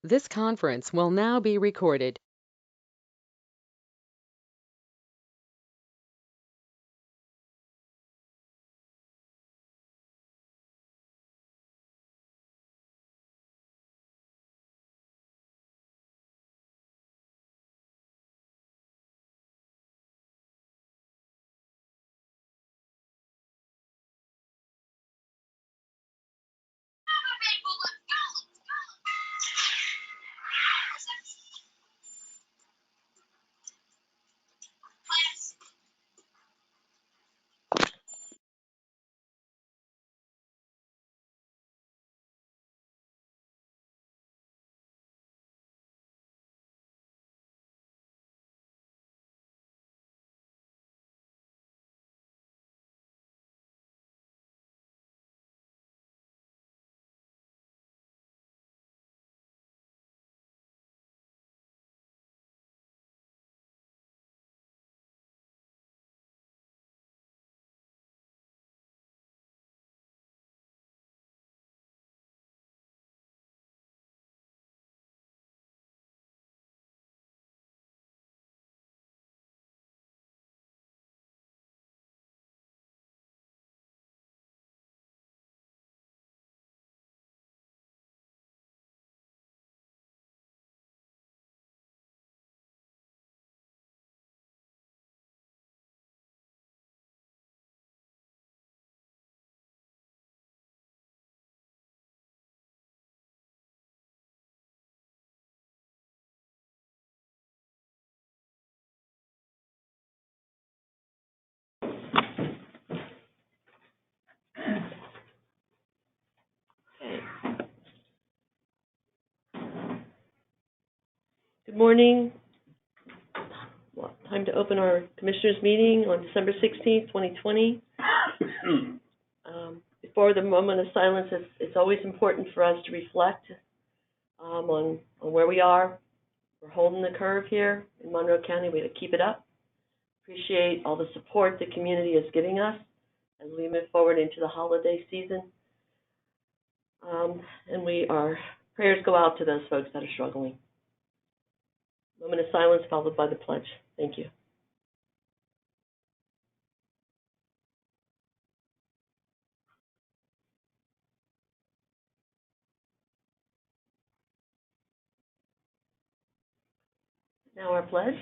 This conference will now be recorded. Good morning. Well, time to open our Commissioners' meeting on December 16th, 2020. Before the moment of silence, it's always important for us to reflect on where we are. We're holding the curve here in Monroe County. We have to keep it up. Appreciate all the support the community is giving us as we move forward into the holiday season. And prayers go out to those folks that are struggling. Moment of silence followed by the pledge. Thank you. Now our pledge.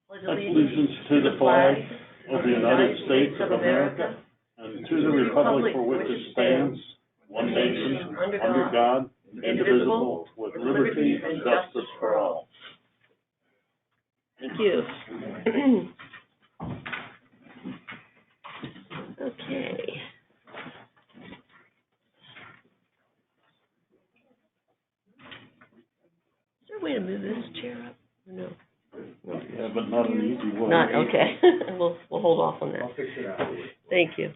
Pledge allegiance to the flag of the United States of America and to the republic for which it stands, one nation, under God, indivisible, with liberty and justice for all. Thank you. Okay. Is there a way to move this chair up? No. Yeah, but not an easy one. Not, okay. We'll hold off on that. I'll fix it out. Thank you.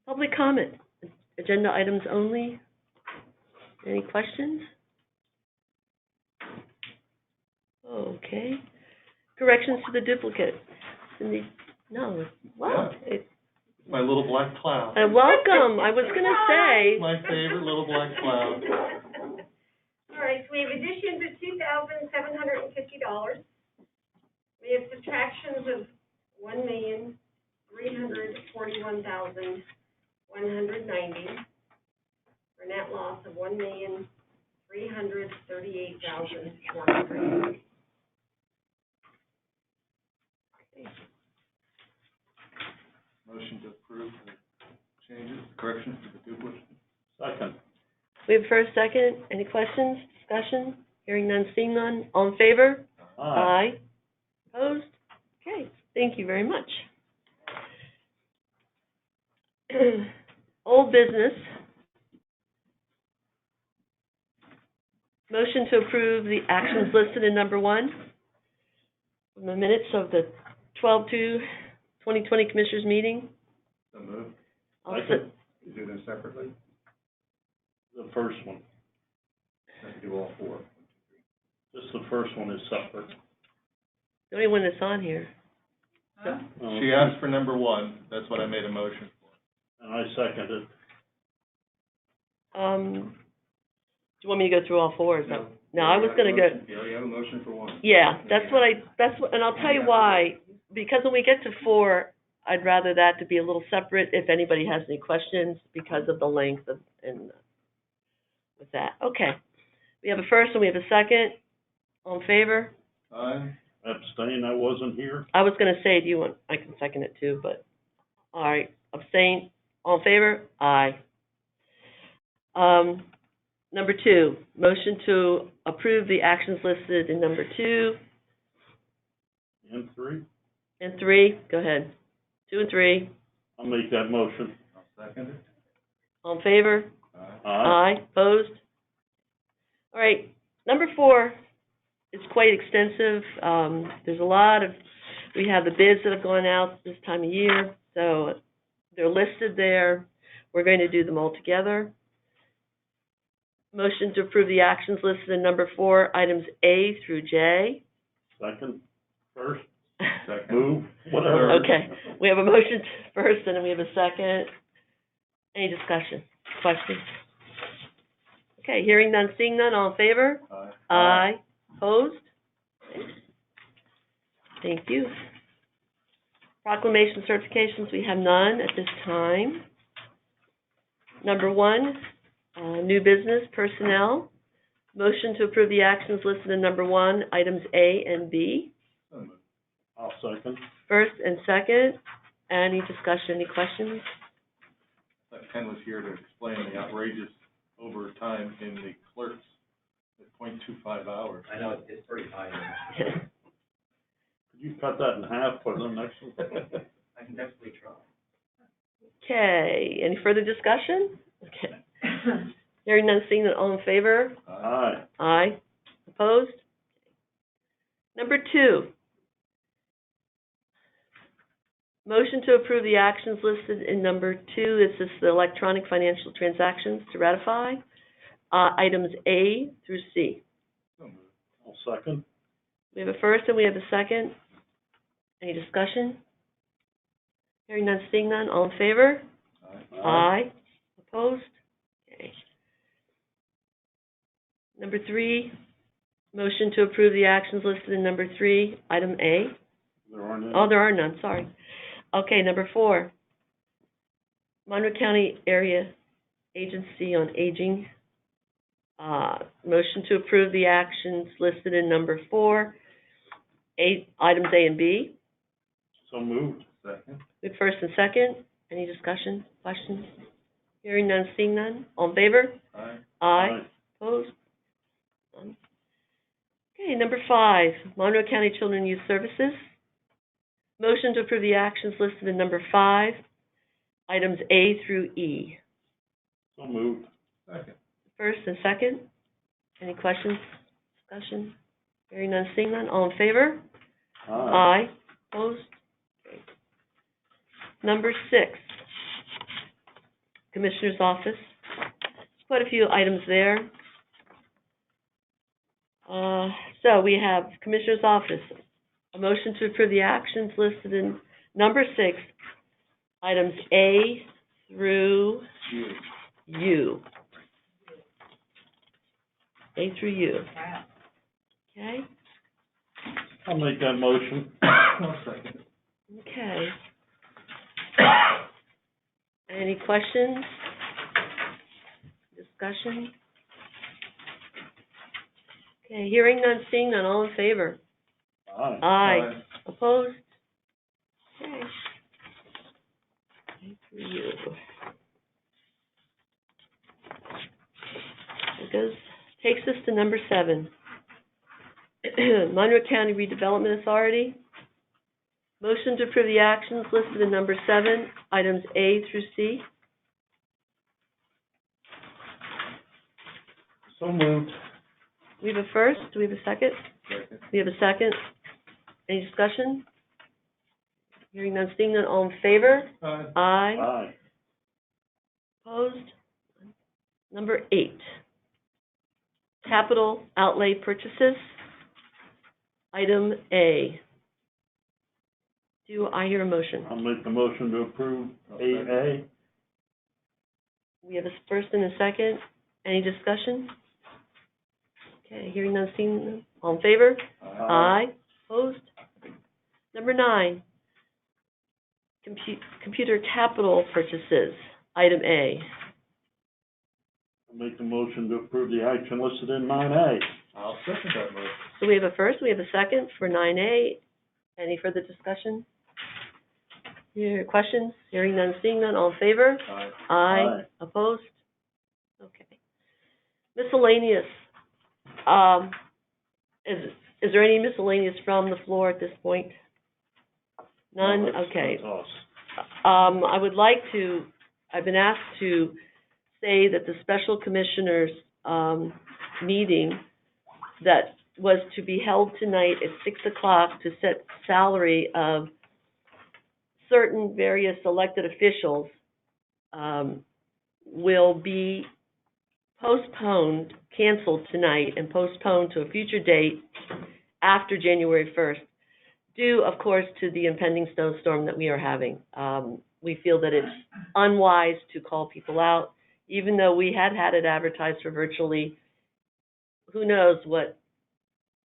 Public comment. Agenda items only. Any questions? Okay. Corrections to the duplicate. Cindy? No. Wow. Yeah. My little black cloud. Welcome. I was going to say. My favorite little black cloud. All right, so we have additions of $2,750. We have subtractions of $1,341,190 for a net loss of $1,338,400. Motion to approve the changes, corrections to the duplicate. Second. We have first, second. Any questions, discussion? Hearing none, seeing none. All in favor? Aye. Opposed? Okay, thank you very much. Old business. Motion to approve the actions listed in number 1 from the minutes of the 12/2/2020 Commissioners meeting. So moved. Second. You do them separately? The first one. Have to do all 4. Just the first one is separate. The only one that's on here. She asked for number 1. That's what I made a motion for. And I seconded. Do you want me to go through all four? Is that? No, I was gonna go. You already have a motion for one. Yeah, and I'll tell you why. Because when we get to four, I'd rather that to be a little separate if anybody has any questions because of the length of, and with that. Okay. We have a first and we have a second. All in favor? Aye. Abstain, I wasn't here. I was gonna say, do you want, I can second it too, but, all right. Abstain. All in favor? Aye. Number two, motion to approve the actions listed in number 2 And 3, and 3. Go ahead. 2 and 3. I'll make that motion. I'll second it. All in favor? Aye. Aye. Opposed? All right. Number 4 is quite extensive. There's a lot of, we have the bids that have gone out this time of year, so they're listed there. We're going to do them all together. Motion to approve the actions listed in number 4, items A through J. Second, first, Second. move, whatever. Okay, we have a motion first, and then we have a second. Any discussion, questions? Okay, hearing none, seeing none, all in favor? Aye. Aye. Opposed? Thank you. Proclamation certifications, we have none at this time. Number 1, new business, personnel. Motion to approve the actions listed in number 1, items A and B. So moved. I'll second. First and second. Any discussion, any questions? Thought Ken was here to explain the outrageous overtime in the clerks at .25 hours. I know, it's pretty high. Could you cut that in half, put it on the next one? I can definitely try. Okay, any further discussion? Okay. Hearing none, seeing none, all in favor? Aye. Aye. Opposed? Number 2. Motion to approve the actions listed in number 2. This is the electronic financial transactions to ratify. Items A through C. So moved. I'll second. We have a first and we have a second. Any discussion? Hearing none, seeing none, all in favor? Aye. Aye. Opposed? Okay. Number 3, motion to approve the actions listed in number 3, item A. There aren't any. Oh, there are none, sorry. Okay, number 4, Monroe County Area Agency on Aging. Motion to approve the actions listed in number 4, items A and B. So moved. Second. We have first and second. Any discussion, questions? Hearing none, seeing none. All in favor? Aye. Aye. Opposed? None. Okay, number 5, Monroe County Children and Youth Services. Motion to approve the actions listed in number 5, items A through E. So moved. Second. First and second. Any questions, discussion? Hearing none, seeing none. All in favor? Aye. Opposed? Okay. Number 6, Commissioner's Office. Quite a few items there. So we have Commissioner's Office. A motion to approve the actions listed in number 6, items A through U. A through U. Okay? I'll make that motion. I'll second. Okay. Any questions? Discussion? Okay, hearing none, seeing none, all in favor? Aye. Aye. Opposed? Okay. A through U. It goes, takes us to number 7. Monroe County Redevelopment Authority. Motion to approve the actions listed in number 7, items A through C. So moved. We have a first, do we have a second? Second. We have a second. Any discussion? Hearing none, seeing none, all in favor? Aye. Aye. Aye. Opposed? Number 8, capital outlay purchases. Item A. Do I hear a motion? I'll make the motion to approve AA. We have a first and a second. Any discussion? Okay, hearing none, seeing none. All in favor? Aye. Opposed? Number 9, computer capital purchases, item A. I'll make the motion to approve the action listed in 9A. I'll second that motion. So we have a first, we have a second for 9A. Any further discussion? Here, questions? Hearing none, seeing none. All in favor? Aye. Aye. Aye. Opposed? Okay. Miscellaneous. Is there any miscellaneous from the floor at this point? None? No, that's- Okay. that's us. I would like to, I've been asked to say that the special commissioners, meeting that was to be held tonight at 6 o'clock to set salary of certain various elected officials, will be postponed, canceled tonight, and postponed to a future date after January 1st, due, of course, to the impending snowstorm that we are having. We feel that it's unwise to call people out, even though we had it advertised for virtually. Who knows what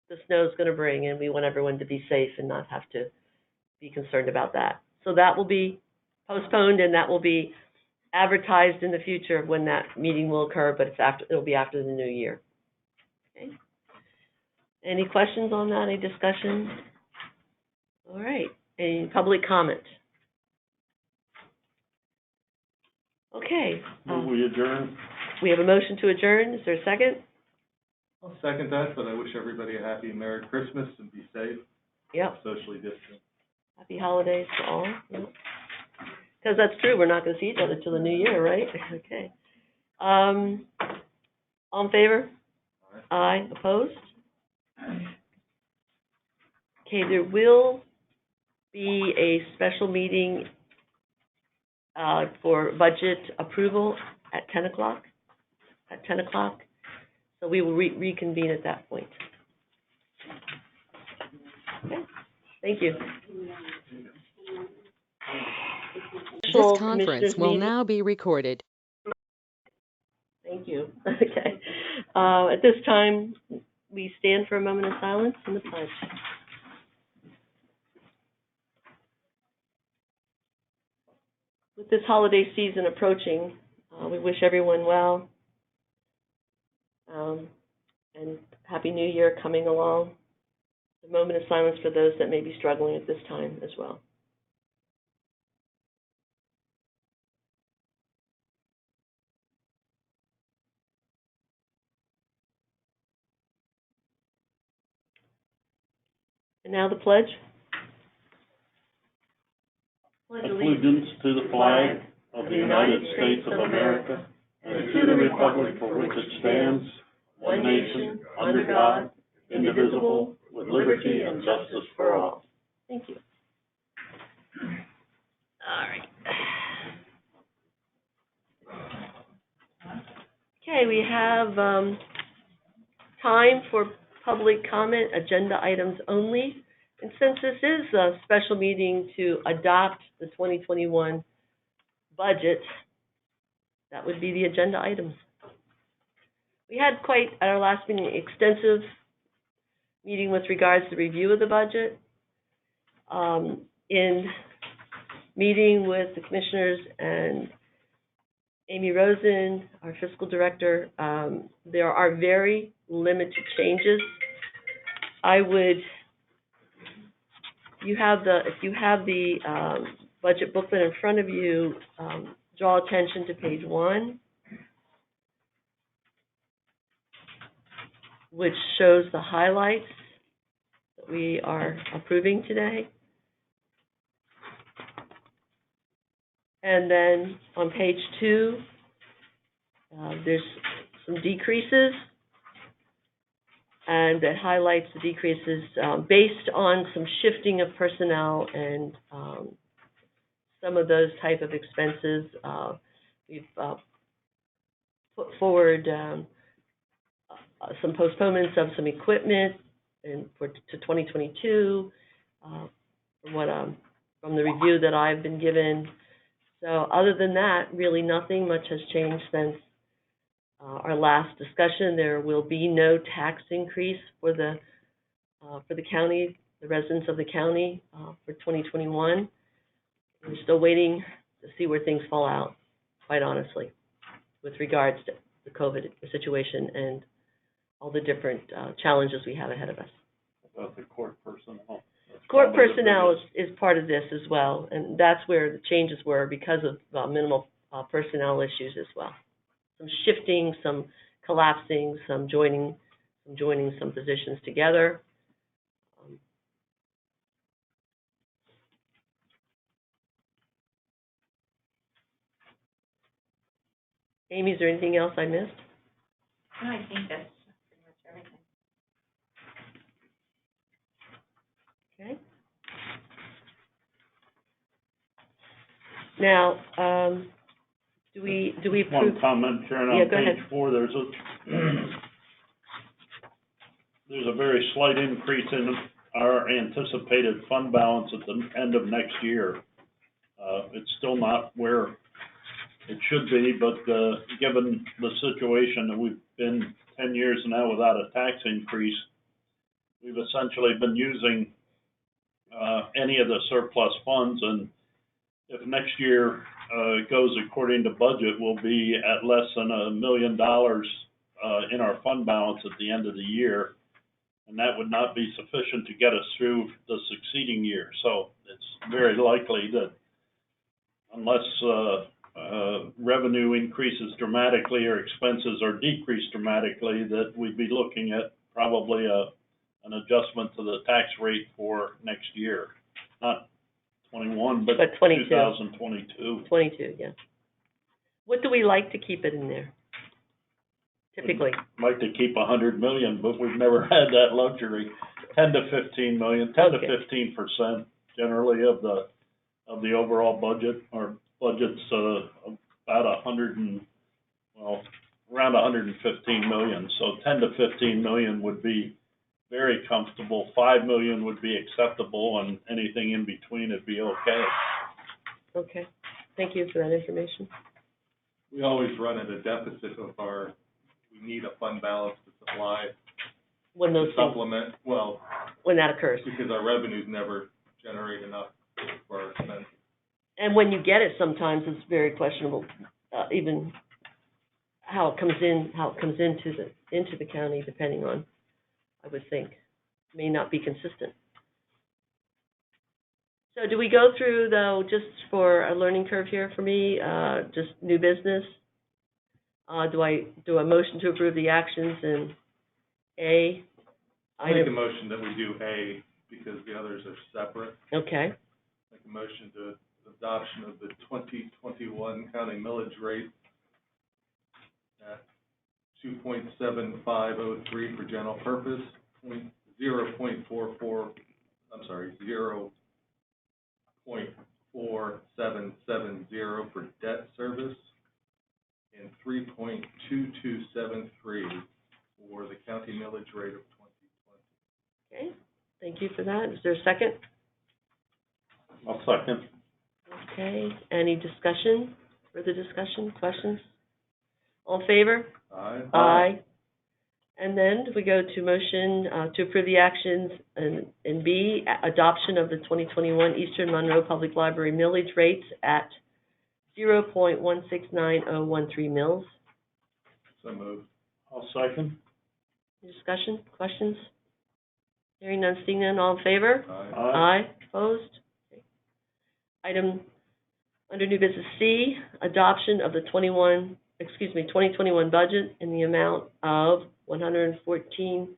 the snow's going to bring, and we want everyone to be safe and not have to be concerned about that. So that will be postponed, and that will be advertised in the future when that meeting will occur, but it'll be after the new year. Okay. Any questions on that? Any discussion? All right. Any public comment? Okay. Move we adjourn. We have a motion to adjourn. Is there a second? I'll second that, but I wish everybody a happy and Merry Christmas and be safe, Yep. socially distant. Happy holidays to all. Because that's true. We're not going to see each other till the new year, right? Okay. All in favor? Aye. Opposed? Okay, there will be a special meeting for budget approval at 10 o'clock. At 10 o'clock. So we will reconvene at that point. Okay. Thank you. This conference will Meeting. now be recorded. Thank you. Okay. At this time, we stand for a moment of silence and the pledge. With this holiday season approaching, we wish everyone well, and Happy New Year coming along. A moment of silence for those that may be struggling at this time as well. And now the pledge. Allegiance to the flag of the United States of America and to the republic for which it stands, one nation, under God, indivisible, with liberty and justice for all. Thank you. All right. Okay, we have time for public comment, agenda items only. And since this is a special meeting to adopt the 2021 budget, that would be the agenda items. We had quite, at our last meeting, extensive meeting with regards to review of the budget. In meeting with the commissioners and Amy Rosen, our fiscal director, there are very limited changes. If you have the budget booklet in front of you, draw attention to page 1, which shows the highlights that we are approving today. And then on page 2, there's some decreases, and that highlights the decreases based on some shifting of personnel and some of those type of expenses. We've put forward some postponements of some equipment to 2022 from the review that I've been given. So other than that, really nothing much has changed since our last discussion. There will be no tax increase for the county, the residents of the county, for 2021. We're still waiting to see where things fall out, quite honestly, with regards to the COVID situation and all the different challenges we have ahead of us. About the court personnel. That's Court probably the personnel biggest. is part of this as well, and that's where the changes were because of minimal personnel issues as well. Some shifting, some collapsing, some joining some positions together. Amy, is there anything else I missed? No, I think that's pretty much everything. Okay. Now, do we approve? One comment, Sharon, Yeah, on go ahead. page 4, there's a very slight increase in our anticipated fund balance at the end of next year. It's still not where it should be, but, given the situation that we've been 10 years now without a tax increase, we've essentially been using, any of the surplus funds, and if next year, goes according to budget, we'll be at less than $1 million, in our fund balance at the end of the year. And that would not be sufficient to get us through the succeeding year. So it's very likely that unless, revenue increases dramatically or expenses are decreased dramatically, that we'd be looking at probably an adjustment to the tax rate for next year. Not 21, but 22. 2022. 22, yeah. What do we like to keep it in there? Typically, We'd like to keep 100 million, but we've never had that luxury. 10 to 15 million, 10 Okay. to 15% generally of the overall budget. Our budget's about around 115 million. So 10 to 15 million would be very comfortable. 5 million would be acceptable, and anything in between would be okay. okay. Thank you for that information. We always run at a deficit we need a fund balance to supply, When to those things, supplement, well, when that occurs. because our revenues never generate enough for our expenses. And when you get it, sometimes it's very questionable, even how it comes into the county, depending on, I would think, may not be consistent. So do we go through, though, just for a learning curve here for me, just new business? Do I motion to approve the actions in A? I make a motion that we do A, because the others are separate. Okay, Make a motion to adoption of the 2021 county millage rate at 2.7503 for general purpose, 0.470 for debt service, and 3.2273 for the county millage rate of 2020. okay, thank you for that. Is there a second? I'll second. Okay, any discussion, further discussion, questions? All in favor? Aye. Aye. And then we go to motion to approve the actions in B, adoption of the 2021 Eastern Monroe Public Library millage rates at 0.169013 mils. So moved. I'll second. Discussion, questions? Hearing none, seeing none, all in favor? Aye. Aye. Opposed? Okay. Item under new business C, adoption of the 2021 budget in the amount of $114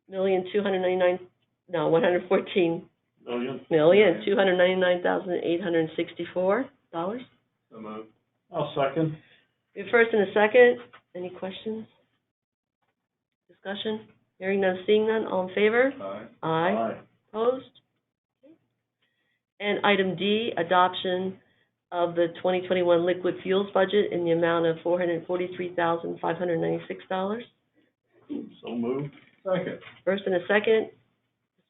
million, $299,864. So moved. I'll second. We have first and a second. Any questions? Discussion? Hearing none, seeing none, all in favor? Aye. Aye. Opposed? Okay. And item D, adoption of the 2021 liquid fuels budget in the amount of $443,596. So moved. Second. First and a second.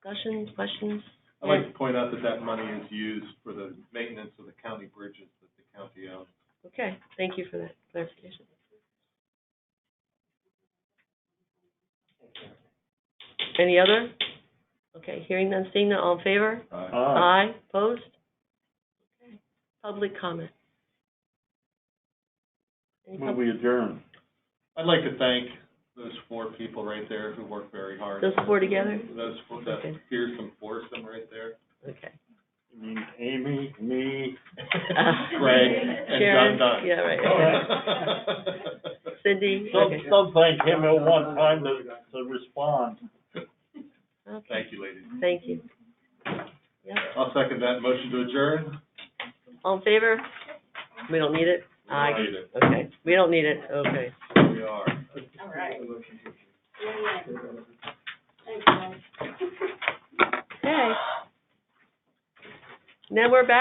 Discussion, questions? I'd like to point out that that money is used for the maintenance of the county bridges that the county owns. Okay, thank you for that clarification. Any other? Okay, hearing none, seeing none, all in favor? Aye. Opposed? Okay. Public comment. Any Will we adjourn? I'd like to thank those 4 people right there who worked very hard. Those 4 together? Those 4, that Okay. fearsome foursome right there. Okay. You mean Amy, me? Greg, and Sharon? John Dunn. Yeah, right. Cindy? Okay. Some thank him at one time to respond. Okay, Thank you, ladies. thank you. Yep. I'll second that motion to adjourn. All in favor? We don't need it? We don't need it. Okay, we don't need it, okay. We are. All right. Okay. Now we're back.